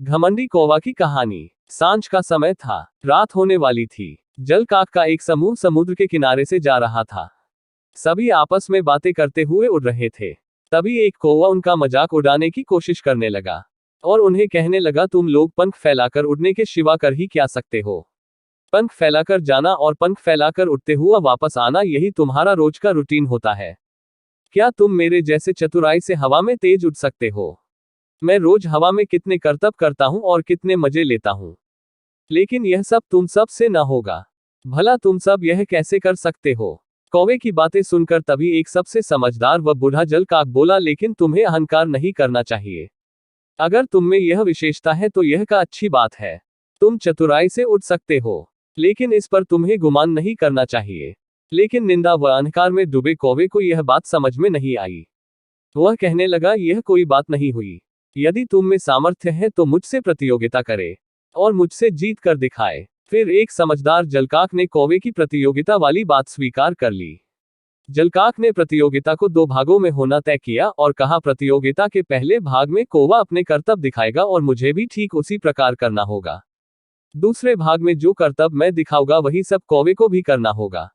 घमंडी कौवा की कहानी। सांझ का समय था, रात होने वाली थी। जलकाक का एक समूह समुद्र के किनारे से जा रहा था। सभी आपस में बातें करते हुए उड़ रहे थे। तभी एक कौवा उनका मजाक उड़ाने की कोशिश करने लगा और उन्हें कहने लगा, तुम लोग पंख फैलाकर उड़ने के सिवा कर ही क्या सकते हो। पंख फैलाकर जाना और पंख फैलाकर उड़ते हुआ वापस आना, यही तुम्हारा रोज का रूटीन होता है। क्या तुम मेरे जैसे चतुराई से हवा में तेज उड़ सकते हो? मैं रोज हवा में कितने करतब करता हूं और कितने मजे लेता हूं, लेकिन यह सब तुम सब से न होगा। भला तुम सब यह कैसे कर सकते हो? कौवे की बातें सुनकर तभी एक सबसे समझदार व बूढ़ा जलकाक बोला, लेकिन तुम्हें अहंकार नहीं करना चाहिए। अगर तुम में यह विशेषता है तो यह का अच्छी बात है। तुम चतुराई से उड़ सकते हो, लेकिन इस पर तुम्हें गुमान नहीं करना चाहिए। लेकिन निंदा व अहंकार में डूबे कौवे को यह बात समझ में नहीं आई। वह कहने लगा, यह कोई बात नहीं हुई। यदि तुम में सामर्थ्य है तो मुझसे प्रतियोगिता करे और मुझसे जीत कर दिखाए। फिर एक समझदार जलकाक ने कौवे की प्रतियोगिता वाली बात स्वीकार कर ली। जलकाक ने प्रतियोगिता को 2 भागों में होना तय किया और कहा, प्रतियोगिता के पहले भाग में कौवा अपने करतब दिखाएगा और मुझे भी ठीक उसी प्रकार करना होगा। दूसरे भाग में जो करतब मैं दिखाऊंगा वही सब कौवे को भी करना होगा।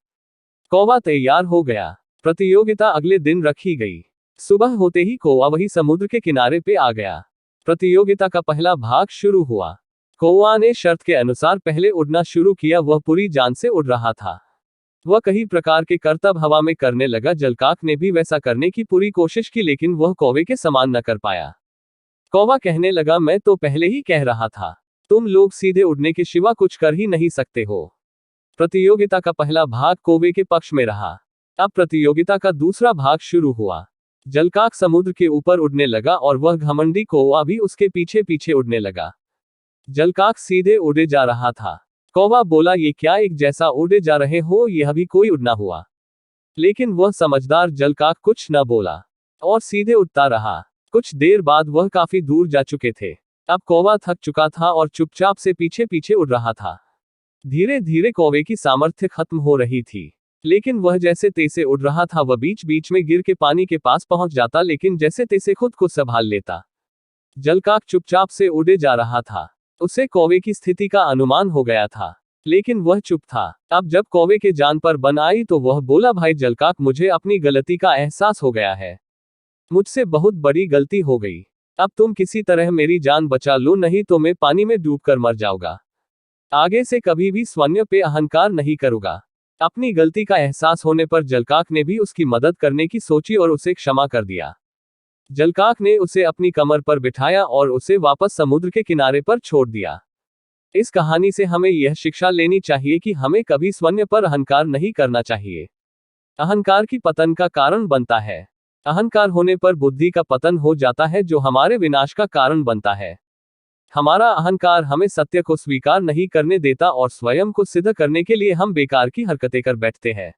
कौवा तैयार हो गया। प्रतियोगिता अगले दिन रखी गई। सुबह होते ही कौवा वही समुद्र के किनारे पे आ गया। प्रतियोगिता का पहला भाग शुरू हुआ। कौवा ने शर्त के अनुसार पहले उड़ना शुरू किया। वह पूरी जान से उड़ रहा था। वह कई प्रकार के करतब हवा में करने लगा। जलकाक ने भी वैसा करने की पूरी कोशिश की, लेकिन वह कौवे के समान न कर पाया। कौवा कहने लगा, मैं तो पहले ही कह रहा था, तुम लोग सीधे उड़ने के सिवा कुछ कर ही नहीं सकते हो। प्रतियोगिता का पहला भाग कौवे के पक्ष में रहा। अब प्रतियोगिता का दूसरा भाग शुरू हुआ। जलकाक समुद्र के ऊपर उड़ने लगा और वह घमंडी कौवा भी उसके पीछे पीछे उड़ने लगा। जलकाक सीधे उड़े जा रहा था। कौवा बोला, ये क्या एक जैसा उड़े जा रहे हो, यह भी कोई उड़ना हुआ। लेकिन वह समझदार जलकाक कुछ न बोला और सीधे उड़ता रहा। कुछ देर बाद वह काफी दूर जा चुके थे। अब कौवा थक चुका था और चुपचाप से पीछे पीछे उड़ रहा था। धीरे धीरे कौवे की सामर्थ्य खत्म हो रही थी, लेकिन वह जैसे तैसे उड़ रहा था। वह बीच बीच में गिर के पानी के पास पहुंच जाता, लेकिन जैसे तैसे खुद को संभाल लेता। जलकाक चुपचाप से उड़े जा रहा था। उसे कौवे की स्थिति का अनुमान हो गया था, लेकिन वह चुप था। अब जब कौवे के जान पर बन आई तो वह बोला, भाई जलकाक, मुझे अपनी गलती का एहसास हो गया है। मुझसे बहुत बड़ी गलती हो गई। अब तुम किसी तरह मेरी जान बचा लो, नहीं तो मैं पानी में डूबकर मर जाऊंगा। आगे से कभी भी स्वयं पे अहंकार नहीं करूंगा। अपनी गलती का एहसास होने पर जलकाक ने भी उसकी मदद करने की सोची और उसे क्षमा कर दिया। जलकाक ने उसे अपनी कमर पर बिठाया और उसे वापस समुद्र के किनारे पर छोड़ दिया। इस कहानी से हमें यह शिक्षा लेनी चाहिए कि हमें कभी स्वयं पर अहंकार नहीं करना चाहिए। अहंकार की पतन का कारण बनता है। अहंकार होने पर बुद्धि का पतन हो जाता है, जो हमारे विनाश का कारण बनता है। हमारा अहंकार हमें सत्य को स्वीकार नहीं करने देता और स्वयं को सिद्ध करने के लिए हम बेकार की हरकतें कर बैठते हैं।